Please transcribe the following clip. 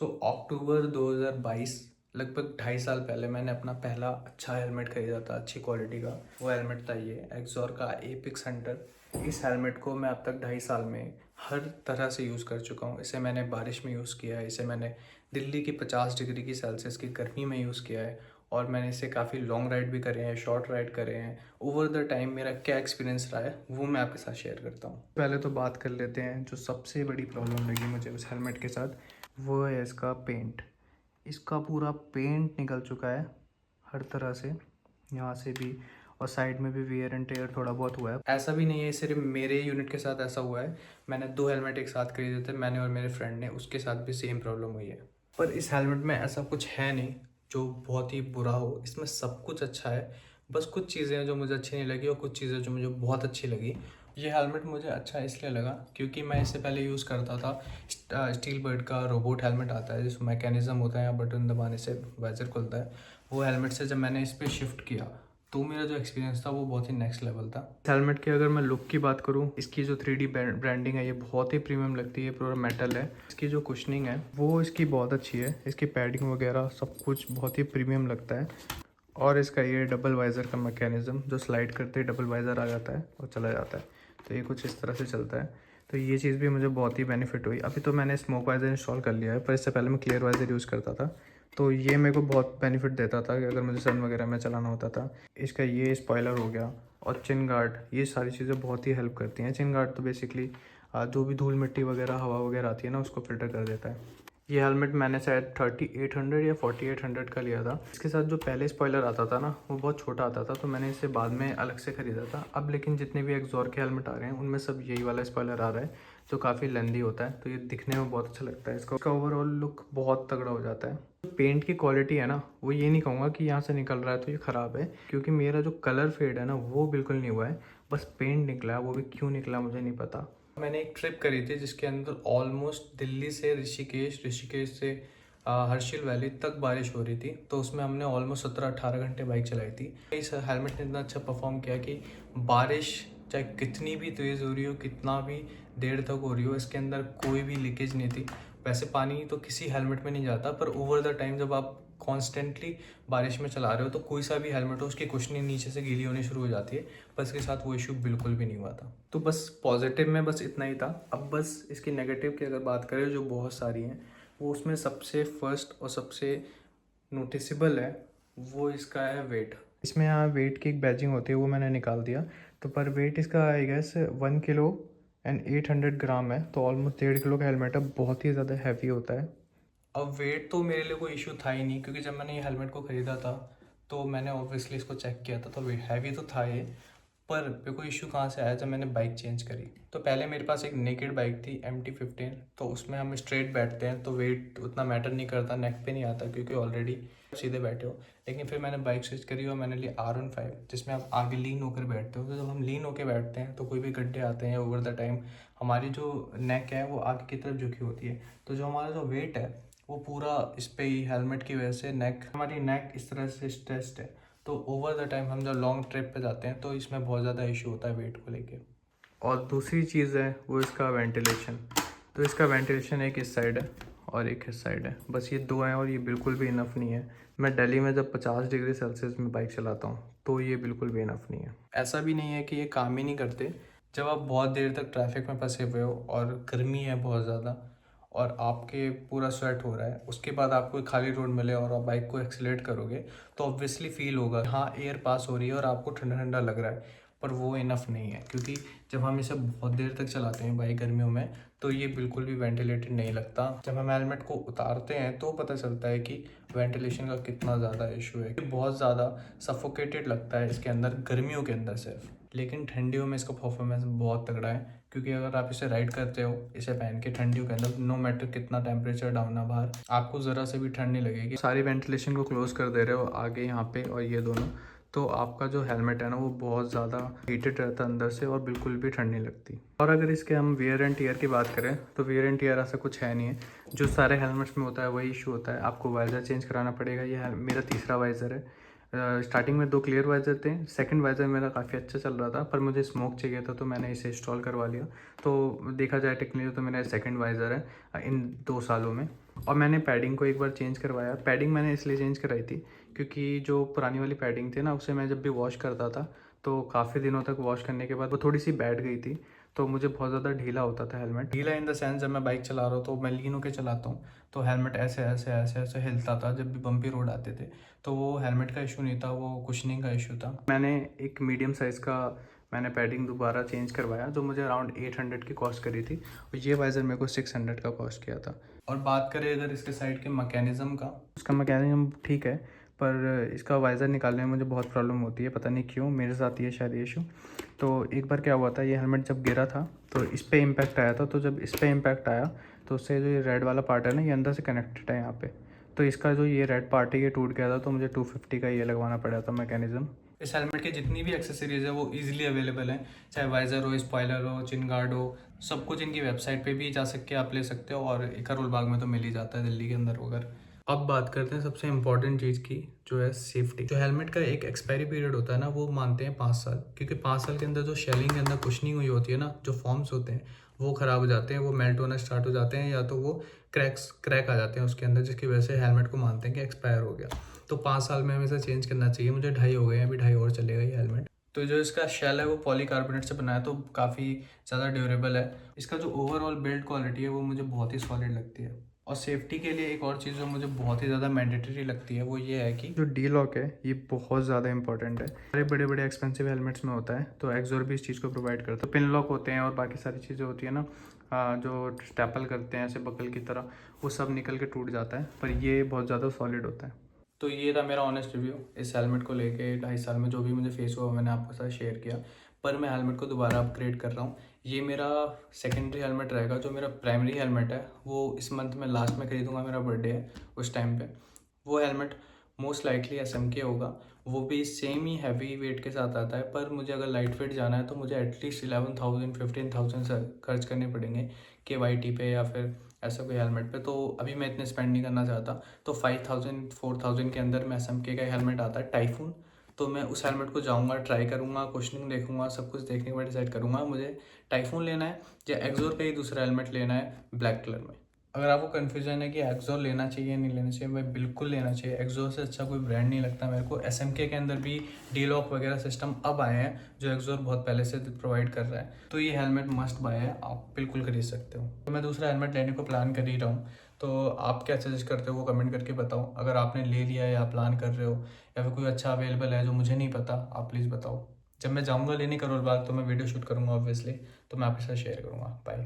तो अक्टूबर 2022 लगभग 2.5 साल पहले मैंने अपना पहला अच्छा हेलमेट खरीदा था, अच्छी क्वालिटी का। वो हेलमेट था ये एक्सॉर का एपिक्स हंटर। इस हेलमेट को मैं अब तक 2.5 साल में हर तरह से यूज़ कर चुका हूँ। इसे मैंने बारिश में यूज़ किया है, इसे मैंने दिल्ली की 50 डिग्री की सेल्सियस की गर्मी में यूज़ किया है, और मैंने इसे काफ़ी लॉन्ग राइड भी करे हैं, शॉर्ट राइड करे हैं। ओवर द टाइम मेरा क्या एक्सपीरियंस रहा है वो मैं आपके साथ शेयर करता हूँ। पहले तो बात कर लेते हैं जो सबसे बड़ी प्रॉब्लम लगी मुझे उस हेलमेट के साथ, वो है इसका पेंट। इसका पूरा पेंट निकल चुका है हर तरह से, यहाँ से भी और साइड में भी वियर एंड टेयर थोड़ा बहुत हुआ है। ऐसा भी नहीं है सिर्फ मेरे यूनिट के साथ ऐसा हुआ है, मैंने 2 हेलमेट एक साथ खरीदे थे, मैंने और मेरे फ्रेंड ने, उसके साथ भी सेम प्रॉब्लम हुई है। पर इस हेलमेट में ऐसा कुछ है नहीं जो बहुत ही बुरा हो, इसमें सब कुछ अच्छा है। बस कुछ चीज़ें हैं जो मुझे अच्छी नहीं लगी और कुछ चीज़ें जो मुझे बहुत अच्छी लगी। ये हेलमेट मुझे अच्छा इसलिए लगा क्योंकि मैं इससे पहले यूज़ करता था स्टील बर्ड का रोबोट हेलमेट आता है जिसमें मैकेनिज्म होता है, या बटन दबाने से वाइजर खुलता है। वो हेलमेट से जब मैंने इस पर शिफ्ट किया तो मेरा जो एक्सपीरियंस था वो बहुत ही नेक्स्ट लेवल था। हेलमेट की अगर मैं लुक की बात करूँ, इसकी जो 3D ब्रांडिंग है ये बहुत ही प्रीमियम लगती है, पूरा मेटल है। इसकी जो कुशनिंग है वो इसकी बहुत अच्छी है, इसकी पैडिंग वगैरह सब कुछ बहुत ही प्रीमियम लगता है। और इसका ये डबल वाइज़र का मैकेनिज़्म जो स्लाइड करते ही डबल वाइज़र आ जाता है और चला जाता है, तो ये कुछ इस तरह से चलता है। तो ये चीज़ भी मुझे बहुत ही बेनिफिट हुई। अभी तो मैंने स्मोक वाइज़र इंस्टॉल कर लिया है, पर इससे पहले मैं क्लियर वाइज़र यूज़ करता था, तो ये मेरे को बहुत बेनिफिट देता था कि अगर मुझे सन वगैरह में चलाना होता था। इसका ये स्पॉइलर हो गया और चिन गार्ड, ये सारी चीज़ें बहुत ही हेल्प करती हैं। चिन गार्ड तो बेसिकली जो भी धूल मिट्टी वगैरह हवा वगैरह आती है ना, उसको फिल्टर कर देता है। ये हेलमेट मैंने शायद 3800 या 4800 का लिया था। इसके साथ जो पहले स्पॉइलर आता था ना वो बहुत छोटा आता था, तो मैंने इसे बाद में अलग से ख़रीदा था। अब लेकिन जितने भी एक्सॉर के हेलमेट आ रहे हैं उनमें सब यही वाला स्पॉइलर आ रहा है जो काफ़ी लेंदी होता है, तो ये दिखने में बहुत अच्छा लगता है। इसका ओवरऑल लुक बहुत तगड़ा हो जाता है। पेंट की क्वालिटी है ना, वो ये नहीं कहूँगा कि यहाँ से निकल रहा है तो ये ख़राब है, क्योंकि मेरा जो कलर फेड है ना वो बिल्कुल नहीं हुआ है, बस पेंट निकला है। वो भी क्यों निकला मुझे नहीं पता। मैंने एक ट्रिप करी थी जिसके अंदर ऑलमोस्ट दिल्ली से ऋषिकेश, ऋषिकेश से हर्षिल वैली तक बारिश हो रही थी, तो उसमें हमने ऑलमोस्ट 17-18 घंटे बाइक चलाई थी। इस हेलमेट ने इतना अच्छा परफॉर्म किया कि बारिश चाहे कितनी भी तेज़ हो रही हो, कितना भी देर तक हो रही हो, इसके अंदर कोई भी लीकेज नहीं थी। वैसे पानी तो किसी हेलमेट में नहीं जाता, पर ओवर द टाइम जब आप कॉन्स्टेंटली बारिश में चला रहे हो तो कोई सा भी हेलमेट हो उसकी कुशनिंग नीचे से गीली होनी शुरू हो जाती है। बस इसके साथ वो इशू बिल्कुल भी नहीं हुआ था। तो बस पॉजिटिव में बस इतना ही था। अब बस इसकी नेगेटिव की अगर बात करें जो बहुत सारी हैं, वो उसमें सबसे फर्स्ट और सबसे नोटिसेबल है वो इसका है वेट। इसमें यहाँ वेट की एक बैजिंग होती है, वो मैंने निकाल दिया। तो पर वेट इसका आई गेस 1 किलो एंड 800 ग्राम है, तो ऑलमोस्ट 1.5 किलो का हेलमेट है, बहुत ही ज़्यादा हैवी होता है। अब वेट तो मेरे लिए कोई इशू था ही नहीं, क्योंकि जब मैंने ये हेलमेट को ख़रीदा था तो मैंने ऑब्वियसली इसको चेक किया था, तो वेट हैवी तो था ये। पर मेरे को इशू कहाँ से आया, जब मैंने बाइक चेंज करी। तो पहले मेरे पास एक नेकेड बाइक थी MT-15, तो उसमें हम स्ट्रेट बैठते हैं तो वेट उतना मैटर नहीं करता, नेक पे नहीं आता क्योंकि ऑलरेडी सीधे बैठे हो। लेकिन फिर मैंने बाइक स्विच करी और मैंने ली R15, जिसमें आप आगे लीन होकर बैठते हो। तो जब हम लीन होकर बैठते हैं तो कोई भी गड्ढे आते हैं, ओवर द टाइम हमारी जो नेक है वो आगे की तरफ झुकी होती है, तो जो हमारा जो वेट है वो पूरा इस पे ही, हेलमेट की वजह से नेक, हमारी नेक इस तरह से स्ट्रेस्ड है। तो ओवर द टाइम हम जब लॉन्ग ट्रिप पे जाते हैं तो इसमें बहुत ज़्यादा इशू होता है वेट को लेके। और दूसरी चीज़ है वो इसका वेंटिलेशन। तो इसका वेंटिलेशन एक इस साइड है और एक इस साइड है, बस ये दो हैं, और ये बिल्कुल भी इनफ नहीं है। मैं दिल्ली में जब 50 डिग्री सेल्सियस में बाइक चलाता हूँ तो ये बिल्कुल भी इनफ नहीं है। ऐसा भी नहीं है कि ये काम ही नहीं करते। जब आप बहुत देर तक ट्रैफिक में फंसे हुए हो और गर्मी है बहुत ज़्यादा और आपके पूरा स्वेट हो रहा है, उसके बाद आपको एक खाली रोड मिले और आप बाइक को एक्सीलरेट करोगे तो ऑब्वियसली फील होगा, हाँ एयर पास हो रही है और आपको ठंडा ठंडा लग रहा है। पर वो इनफ नहीं है, क्योंकि जब हम इसे बहुत देर तक चलाते हैं बाइक गर्मियों में तो ये बिल्कुल भी वेंटिलेटेड नहीं लगता। जब हम हेलमेट को उतारते हैं तो पता चलता है कि वेंटिलेशन का कितना ज़्यादा इशू है। बहुत ज़्यादा सफोकेटेड लगता है इसके अंदर गर्मियों के अंदर सिर्फ, लेकिन ठंडियों में इसका परफॉर्मेंस बहुत तगड़ा है। क्योंकि अगर आप इसे राइड करते हो इसे पहन के ठंडियों के अंदर, नो मैटर कितना टेम्परेचर डाउन है बाहर, आपको ज़रा से भी ठंड नहीं लगेगी। सारी वेंटिलेशन को क्लोज कर दे रहे हो आगे यहाँ पे और ये दोनों, तो आपका जो हेलमेट है ना वो बहुत ज़्यादा हीटेड रहता है अंदर से और बिल्कुल भी ठंड नहीं लगती। और अगर इसके हम वियर एंड टीयर की बात करें तो वियर एंड टीयर ऐसा कुछ है नहीं है, जो सारे हेलमेट्स में होता है वही इशू होता है। आपको वाइज़र चेंज कराना पड़ेगा। ये मेरा तीसरा वाइज़र है। स्टार्टिंग में 2 क्लियर वाइज़र थे, सेकंड वाइज़र मेरा काफ़ी अच्छा चल रहा था, पर मुझे स्मोक चाहिए था तो मैंने इसे इंस्टॉल करवा लिया। तो देखा जाए टेक्निकली तो मेरा सेकंड वाइज़र है इन 2 सालों में। और मैंने पैडिंग को एक बार चेंज करवाया। पैडिंग मैंने इसलिए चेंज कराई थी क्योंकि जो पुरानी वाली पैडिंग थी ना, उसे मैं जब भी वॉश करता था तो काफ़ी दिनों तक वॉश करने के बाद वो थोड़ी सी बैठ गई थी, तो मुझे बहुत ज़्यादा ढीला होता था हेलमेट। ढीला इन द सेंस, जब मैं बाइक चला रहा हूँ तो मैं लीन होकर चलाता हूँ तो हेलमेट ऐसे ऐसे ऐसे ऐसे हिलता था जब भी बम्पी रोड आते थे। तो वो हेलमेट का इशू नहीं था, वो कुशनिंग का इशू था। मैंने एक मीडियम साइज़ का मैंने पैडिंग दोबारा चेंज करवाया जो मुझे अराउंड 800 की कॉस्ट करी थी, और ये वाइज़र मेरे को 600 का कॉस्ट किया था। और बात करें अगर इसके साइड के मैकेनिज़्म का, उसका मैकेनिज़्म ठीक है, पर इसका वाइज़र निकालने में मुझे बहुत प्रॉब्लम होती है, पता नहीं क्यों, मेरे साथ ही है शायद ये इशू। तो एक बार क्या हुआ था, ये हेलमेट जब गिरा था तो इस पे इम्पैक्ट आया था, तो जब इस पे इम्पैक्ट आया तो उससे जो ये रेड वाला पार्ट है ना, ये अंदर से कनेक्टेड है यहाँ पे, तो इसका जो ये रेड पार्ट है ये टूट गया था, तो मुझे 250 का ये लगवाना पड़ा था मैकेनिज़्म। इस हेलमेट के जितनी भी एक्सेसरीज है वो इजीली अवेलेबल है, चाहे वाइज़र हो, स्पॉइलर हो, चिन गार्ड हो, सब कुछ इनकी वेबसाइट पे भी जा सकते आप ले सकते हो, और एक करोल बाग में तो मिल ही जाता है दिल्ली के अंदर वगैरह। अब बात करते हैं सबसे इम्पॉर्टेंट चीज़ की, जो है सेफ्टी। जो हेलमेट का एक एक्सपायरी पीरियड होता है ना, वो मानते हैं 5 साल, क्योंकि 5 साल के अंदर जो शेलिंग के अंदर कुशनिंग हुई होती है ना, जो फॉर्म्स होते हैं वो ख़राब हो जाते हैं, वो मेल्ट होना स्टार्ट हो जाते हैं, या तो वो क्रैक आ जाते हैं उसके अंदर, जिसकी वजह से हेलमेट को मानते हैं कि एक्सपायर हो गया। तो 5 साल में हमेशा चेंज करना चाहिए। मुझे 2.5 हो गए हैं, अभी 2.5 और चलेगा ये हेलमेट। तो जो इसका शेल है वो पॉलीकार्बोनेट से बना है, तो काफ़ी ज़्यादा ड्यूरेबल है। इसका जो ओवरऑल बिल्ड क्वालिटी है वो मुझे बहुत ही सॉलिड लगती है। और सेफ्टी के लिए एक और चीज़ जो मुझे बहुत ही ज़्यादा मैंडेटरी लगती है वो ये है कि जो डी लॉक है ये बहुत ज़्यादा इंपॉर्टेंट है। सारे बड़े बड़े एक्सपेंसिव हेलमेट्स में होता है, तो एक्सोर भी इस चीज़ को प्रोवाइड करता है। तो पिन लॉक होते हैं और बाकी सारी चीज़ें होती है ना, जो स्टेपल करते हैं ऐसे बकल की तरह, वो सब निकल के टूट जाता है, पर ये बहुत ज़्यादा सॉलिड होता है। तो ये था मेरा ऑनेस्ट रिव्यू इस हेलमेट को लेके। 2.5 साल में जो भी मुझे फेस हुआ मैंने आपके साथ शेयर किया, पर मैं हेलमेट को दोबारा अपग्रेड कर रहा हूँ। ये मेरा सेकेंडरी हेलमेट रहेगा। जो मेरा प्राइमरी हेलमेट है वो इस मंथ में लास्ट में खरीदूंगा, मेरा बर्थडे है उस टाइम पे। वो हेलमेट मोस्ट लाइकली SMK होगा, वो भी सेम ही हैवी वेट के साथ आता है, पर मुझे अगर लाइट वेट जाना है तो मुझे एटलीस्ट 11,000 15,000 खर्च करने पड़ेंगे KYT पे या फिर ऐसा कोई हेलमेट पे। तो अभी मैं इतने स्पेंड नहीं करना चाहता, तो 5,000 4,000 के अंदर में SMK का हेलमेट आता है टाइफून। तो मैं उस हेलमेट को जाऊंगा, ट्राई करूंगा, क्वेश्चनिंग देखूंगा, सब कुछ देखने के बाद डिसाइड करूंगा मुझे टाइफून लेना है या एक्सोर का ही दूसरा हेलमेट लेना है ब्लैक कलर में। अगर आपको कन्फ्यूजन है कि एक्सोर लेना चाहिए नहीं लेना चाहिए, मैं बिल्कुल लेना चाहिए। एक्सोर से अच्छा कोई ब्रांड नहीं लगता मेरे को। SMK के अंदर भी डी लॉक वगैरह सिस्टम अब आए हैं जो एक्सोर बहुत पहले से प्रोवाइड कर रहा है। तो ये हेलमेट मस्ट बाय है, आप बिल्कुल खरीद सकते हो। तो मैं दूसरा हेलमेट लेने को प्लान कर ही रहा हूँ, तो आप क्या सजेस्ट करते हो वो कमेंट करके बताओ। अगर आपने ले लिया या प्लान कर रहे हो या फिर कोई अच्छा अवेलेबल है जो मुझे नहीं पता, आप प्लीज़ बताओ। जब मैं जाऊँगा लेने करोल बाग तो मैं वीडियो शूट करूँगा ऑब्वियसली, तो मैं आपके साथ शेयर करूँगा। बाय।